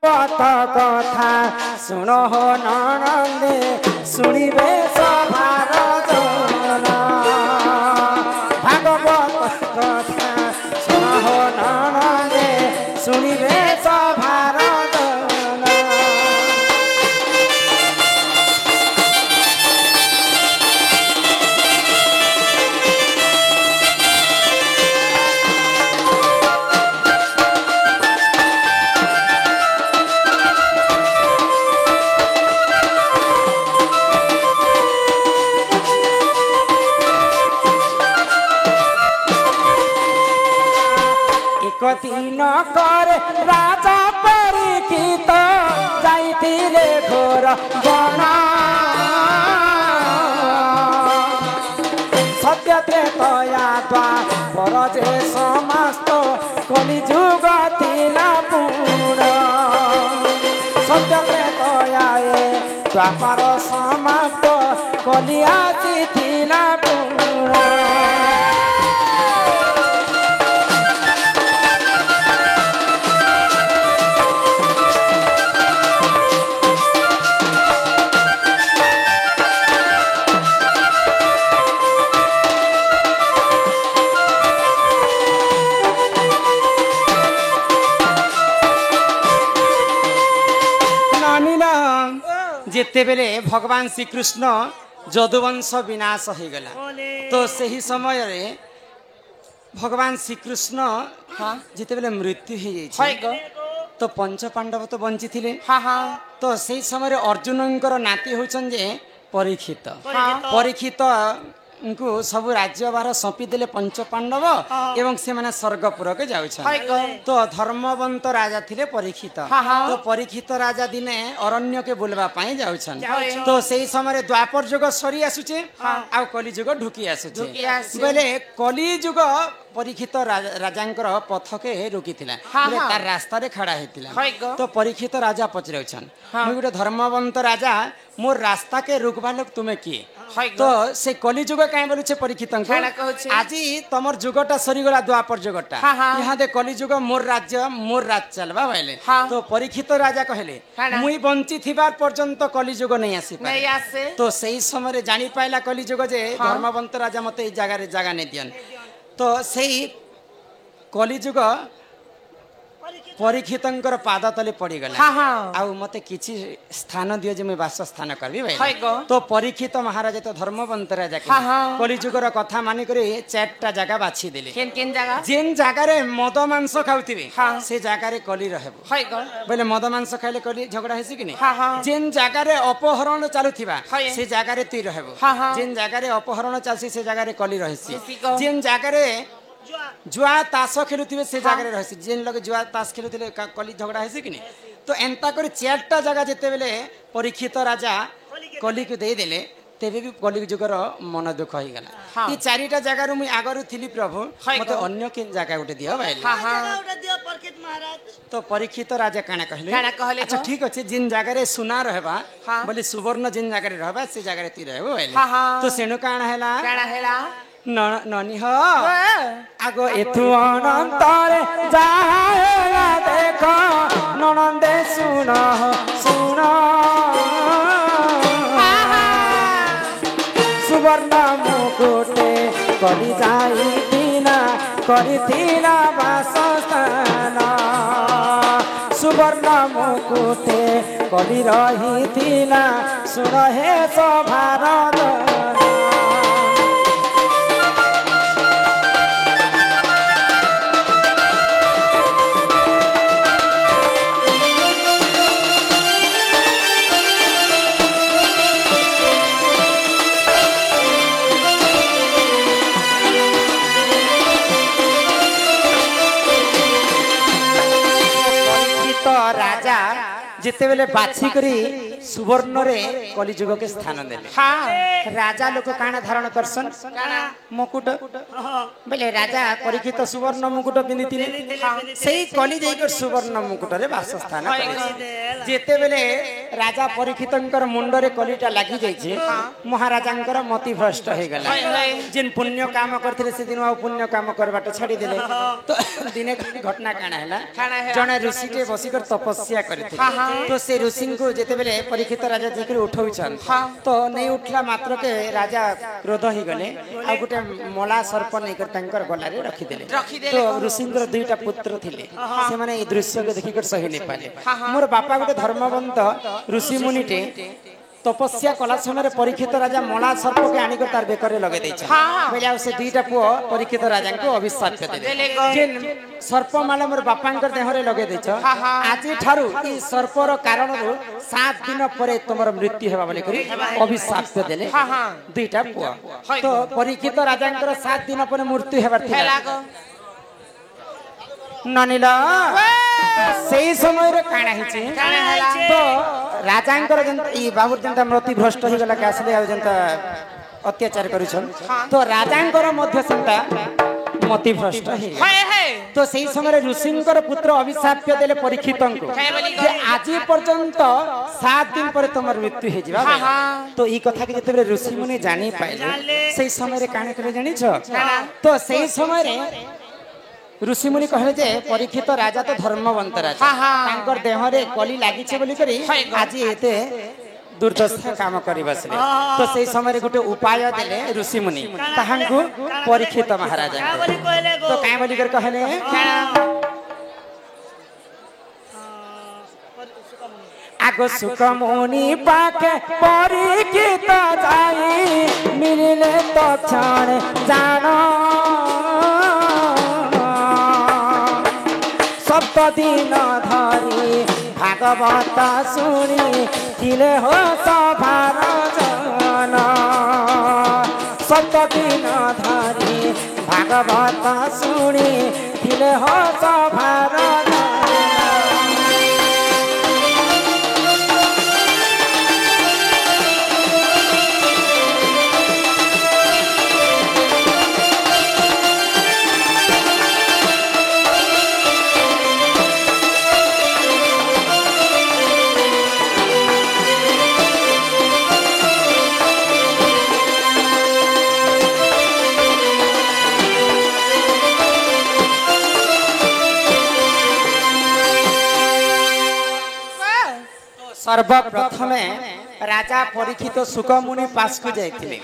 कथा शुण हो ननंदे शुणे सभार भागवत कथा शुण हो ननंदे शुणे सभार दिन कर राजा परीक्षित जाइथिले घोर बन सत्य त्रेतया द्वापर जे समस्त कलिजुग थिला पूर्ण सत्य त्रेतया द्वापर समाप्त कलि आसिथिला पूर्ण जिते बेले भगवान श्रीकृष्ण जदुवंश विनाश हो गला तो सही समय रे भगवान श्रीकृष्ण जिते बेले मृत्यु हो तो पंच पांडव तो बंची थिले तो सही समय अर्जुनंकर नाती होचन जे परीक्षित परीक्षित को सब राज्य बार सौंपी देले पंच पांडव एवं से माने स्वर्गपुर के जाउछन तो धर्मवंत राजा थिले परीक्षित तो परीक्षित राजा दिने अरण्य के बुलवा पाई जाउछन तो सेही समय द्वापर युग सरी आसुचे आ कली युग ढुकी आसुचे बोले कली युग परीक्षित राजांकर पथ के रोकी थिला बोले तार रास्ता रे खड़ा हेतिला तो परीक्षित राजा पचरेछन मु गुटे धर्मवंत राजा मोर रास्ता के रुकबा लोग तुमे किए तो से कली युग काई बोलुछे परीक्षित आज तमर युगटा सरी गला द्वापर युगटा यहाँ दे कली युग मोर राज चलबा भाईले तो परीक्षित राजा कहले मुई बंची थिबार पर्यंत कली युग नहीं आसी तो सही समय जानी पाइला कली युग जे धर्मवंत राजा मते ए जगह नहीं दियन तो सही कली युग परीक्षितंकर पाद तले पड़ी गला आउ मते किछि स्थान दियो जे मैं वास स्थान करबी भाई तो परीक्षित महाराज तो धर्मवंत राजा के कली युगर कथा मानि करे चारटा जगह बाछि देले केन जगह जेन जगह रे मद मांस खाउथिबे से जगह रे कली रहबो बोले मद मांस खाइले कली झगड़ा हेसी कि नहीं जेन जगह रे अपहरण चालुथिबा से जगह रे तुई रहबो जेन जगह रे अपहरण चालसी से जगह रे कली रहसी जेन जगह रे जुआ ताश खेलुथिबे से जगह रे रहसी जेन लगे जुआ ताश खेलुथिले कली झगड़ा हेसी कि नहीं तो एंता करी चारटा जगह जेते बेले परीक्षित राजा कली को दे देले तेबे भी कली जुगर मन दुख हो गला ई चारिटा जगह रु मुई आगरु थिली प्रभु मते अन्य किन जगह उठे दियो भाई तो परीक्षित राजा काना कहले अच्छा ठीक अछि जिन जगह रे सुना रहबा बोले सुवर्ण जिन जगह रे रहबा से जगह रे ती रहबो भाई तो सेनु काना हैला ननी हो आगो एथु अनंतर जाहेला देखो ननंदे सुनो सुवर्ण मुकुटे कली जाई दिना करिथिला वासस्थान सुवर्ण मुकुटे कली रहिथिला सुन हे सभार जिते बेले बाछी करी सुवर्ण रे कली युग के स्थान देले हाँ राजा लोक काना धारण करसन मुकुट बोले राजा परीक्षित सुवर्ण मुकुट पिंधिथिले सेही कली जाइकर सुवर्ण मुकुट रे वासस्थान जेते बेले राजा परीक्षितंकर मुंड रे कलीटा लागि जाइछे महाराजांकर मति भ्रष्ट हे गला जिन पुण्य काम करथिले से दिन आ पुण्य काम करबाट छाडी देले तो दिने घटना काना हैला जने ऋषि के बसिकर तपस्या करथिले तो से ऋषि को जेते बेले परीक्षित राजा जिकर उठौछन तो नहीं उठला मात्र के राजा क्रोध ही गले आ गुटे मला सर्प नै कर तंकर गला रे रखि देले तो ऋषिंकर दुईटा पुत्र थिले से माने ए दृश्य के देखिकर सही नै पाले मोर बापा गुटे धर्मवंत ऋषि मुनिटे तपस्या कला समय परीक्षित राजा मला सर्प के आनिकर तार बेकर लगे दैछ बोले से दुईटा पुओ परीक्षित राजा को अभिशाप देले जेन सर्प माला मोर बापांकर देह रे लगे दैछ आज ठारू ई सर्पर कारण 7 दिन परे तमर मृत्यु हेबा बोली करी अभिशाप देले दुईटा पुओ तो परीक्षित राजांकर 7 दिन परे मृत्यु हेबार थिला ननिला सेही समय रे काना हिची तो राजांकर जन ई बाबूर जनता मृत्यु भ्रष्ट हो गला कासले आ जनता अत्याचार करूछन तो राजांकर मध्य संता मति भ्रष्ट हे तो सेही समय ऋषिंकर पुत्र अभिशाप देले परीक्षितंको जे आज पर्यंत 7 दिन पर तमर मृत्यु हे जिबा तो ई कथा के जते ऋषि मुनि जानि पाइले सेही समय रे काने करे जानि छ तो सेही समय रे ऋषि मुनि कहले जे परीक्षित राजा तो धर्मवंत राजा तांकर देह रे कली लागि छे बोली करी आज एते दुर्दशा काम करी बसले तो सेही समय रे गुटे उपाय देले ऋषि मुनि ताहांकु परीक्षित महाराजा तो काय बोली कर कहले आगो सुख मुनि पाके परीक्षित जाई मिलिले तो क्षण जानो सप्तदिन धरी भागवत शुणी थिले हो सभार जन सप्तदिन धरी भागवत शुणी थिले हो सभार सर्वप्रथम राजा परीक्षित सुख मुनि पास को जाइथिले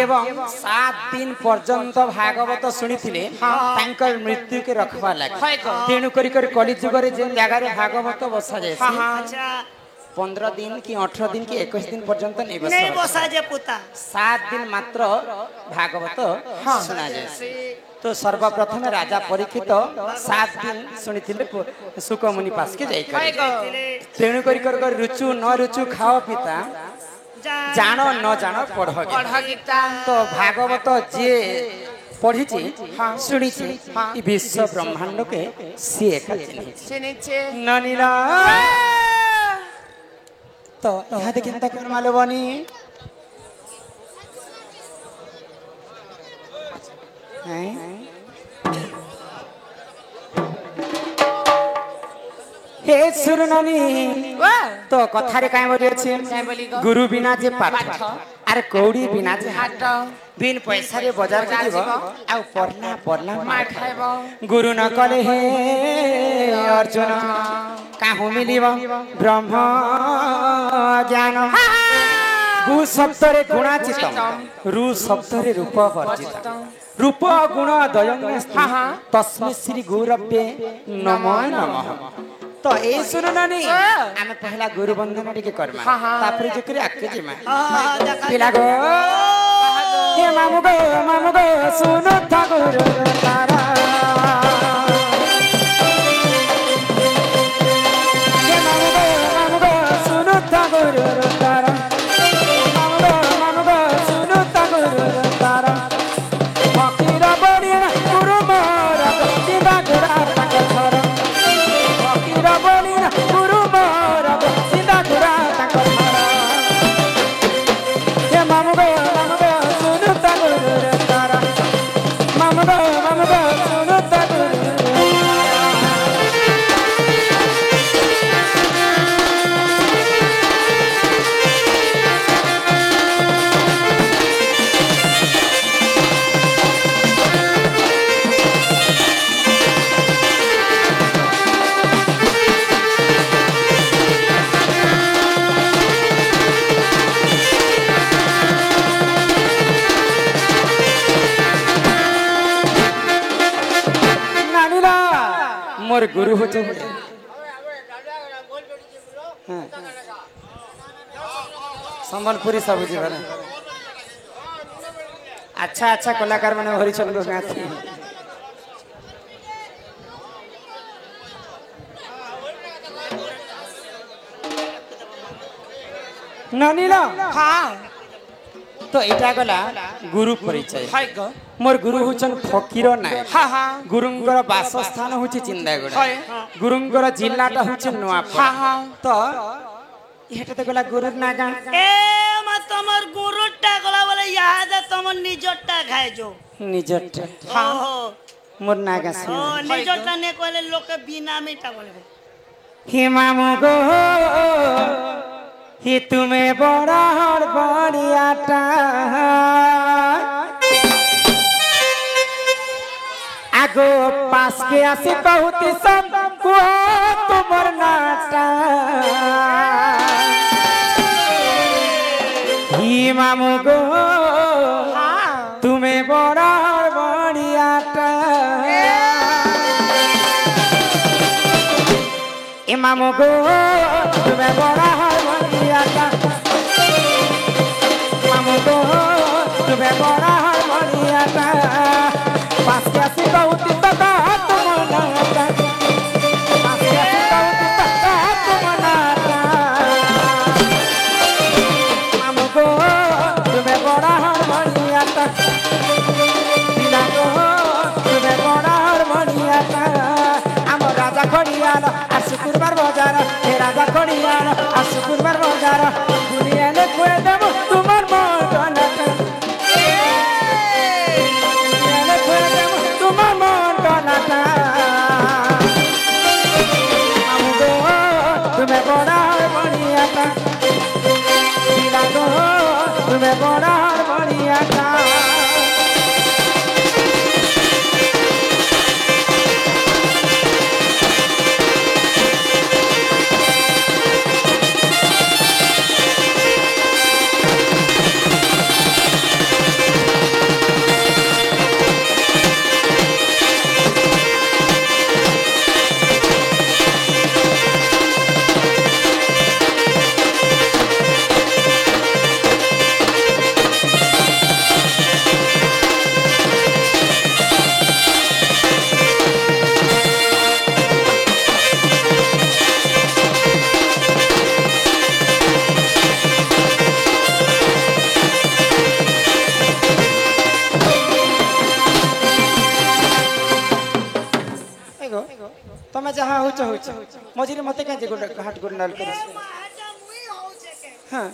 एवं 7 दिन पर्यंत भागवत सुनिथिले तांकर मृत्यु के रखवा लागे तेणु करी कली युग रे जे जगह रे भागवत बसा जाय 15 दिन की 18 दिन की 21 दिन पर्यंत नहीं बसा जे पुता 7 दिन मात्र भागवत सुना जाय तो सर्वप्रथम राजा परीक्षित 7 दिन सुनिथिले सुख मुनि पास के जाय तेणु करी रुचु न रुचु खाओ पिता जानो न जानो पढ़ गीता तो भागवत जे पढ़ी शुणी विश्व ब्रह्मांड के सी ननीला तो यहाँ देखिए चिंता कर मालूम हे सुरनानी तो कथारे काय बोली अछि गुरु बिना जे पाठ आर कौड़ी बिना जे हाट बिन पैसा रे बाजार जीव आ पढ़ला पढ़ला मार खाइबो गुरु न कले हे अर्जुन काहू मिलिबो ब्रह्म ज्ञान गु शब्द रे गुणाचित रु शब्द रे रूप वर्जित रूप गुण दयंग तस्मै श्री गुरव्ये नमो नमः तो ए सुन नानी आमे पहला गुरु बंधन टिके करमा तापर जकरी आके जिमा पिला गो हे मामू गो सुन था गुरु तारा हे मामू गो सुन था गुरु तारा मामू गो सुन था गुरु तारा फकीर बनिया गुरु मोरा सीधा गुरा ताके छोरा फकीर बनिया गुरु मोरा सीधा गुरा ताके छोरा गुरु हो चुके संबलपुरी सब बुझे अच्छा अच्छा कलाकार मैंने हरिचंद्र गाथी ननीला हाँ तो इटा गला गुरु परिचय हाय गो मोर गुरु हुचन फकीर नायक हाँ हाँ गुरुंगर बासस्थान हुची चिंदागुड़ा हाय गुरुंगर जिल्लाटा हुची नुआपड़ा हाँ हाँ तो इहेटा तो गला गुरु नागा ए मा तमर गुरुटा गला बोले याद तमर निजटा खाए जो निजट हाँ मोर नागा ओ सुन निजटा ने कोले लोग के बिना मीठा बोले ही मामू गो ही तुम्हें बड़ा हर बड़ियाटा आगो पास के आसी बहुती सब को तुमर नाटा ही मामू गो तुम्हें बड़ा हर बड़ियाटा ए मामू गो तुम्हें बड़ा हर बड़ियाटा मामू गो तुम्हें बड़ा हर बड़ियाटा पास के आसी बहुती तता तुमर नाटा पास के आसी बहुती तता तुमर नाटा मामू गो तुम्हें बड़ा हर बड़ियाटा दिला गो तुम्हें बड़ा हर बड़ियाटा आम राजा खड़ियाल आ शुक्रवार बजार हे राजा खड़ियाल आ शुक्रवार बजार दुनिया ले खुए देव तुम्हार मन नाटा तुम्हार मन नाटा मामू गो तुम्हें बड़ा हर बड़ियाटा दिला गो तुम्हें बड़ा हर बड़ियाटा तमे जहाँ हो मझे मत कहीं हाट गुंडाल कर हाँ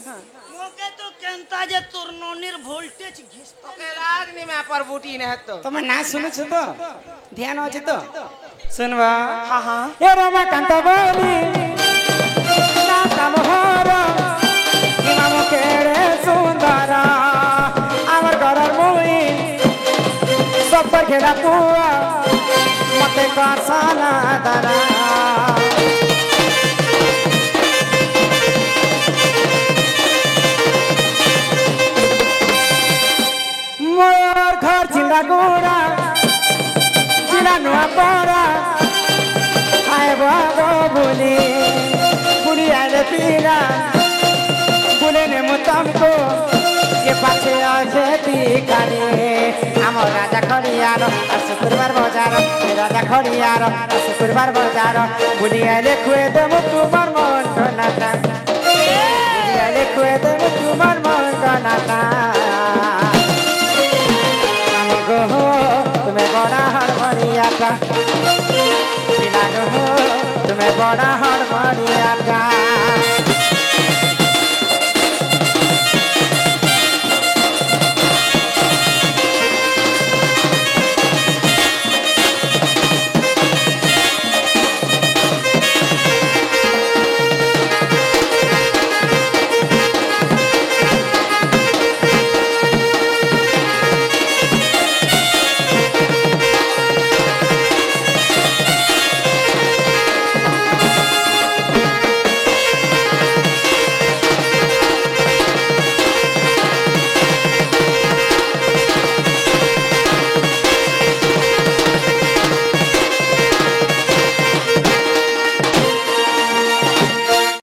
मोके तो केंता जे तुरनोनिर वोल्टेज घिसता ओके लागनी में पर बूटी ने तो तमे ना सुनु छ तो ध्यान अछि तो सुनवा हाँ हाँ ए रामा कांता बोली ना तमहर इमाम केड़े सुंदरा आवर घरर मुई सब पर घेरा पुआ मते कासाना दरा मोर घर जिला गोरा जिला नुआपड़ा आए बाबो बोले बुढ़ी आले पीरा बोले ने मुतम को ये पाछे आजे बिकाने आम राजा खड़ियार शुक्रवार बजार राजा खड़ियार शुक्रवार बजार बुढ़ी आले खुए देव तुम्हार मन नाटा बुढ़ी आले खुए देव तुम्हार मन नाटा तुम्हें बड़ा हर बड़ियाटा तुम्हें बड़ा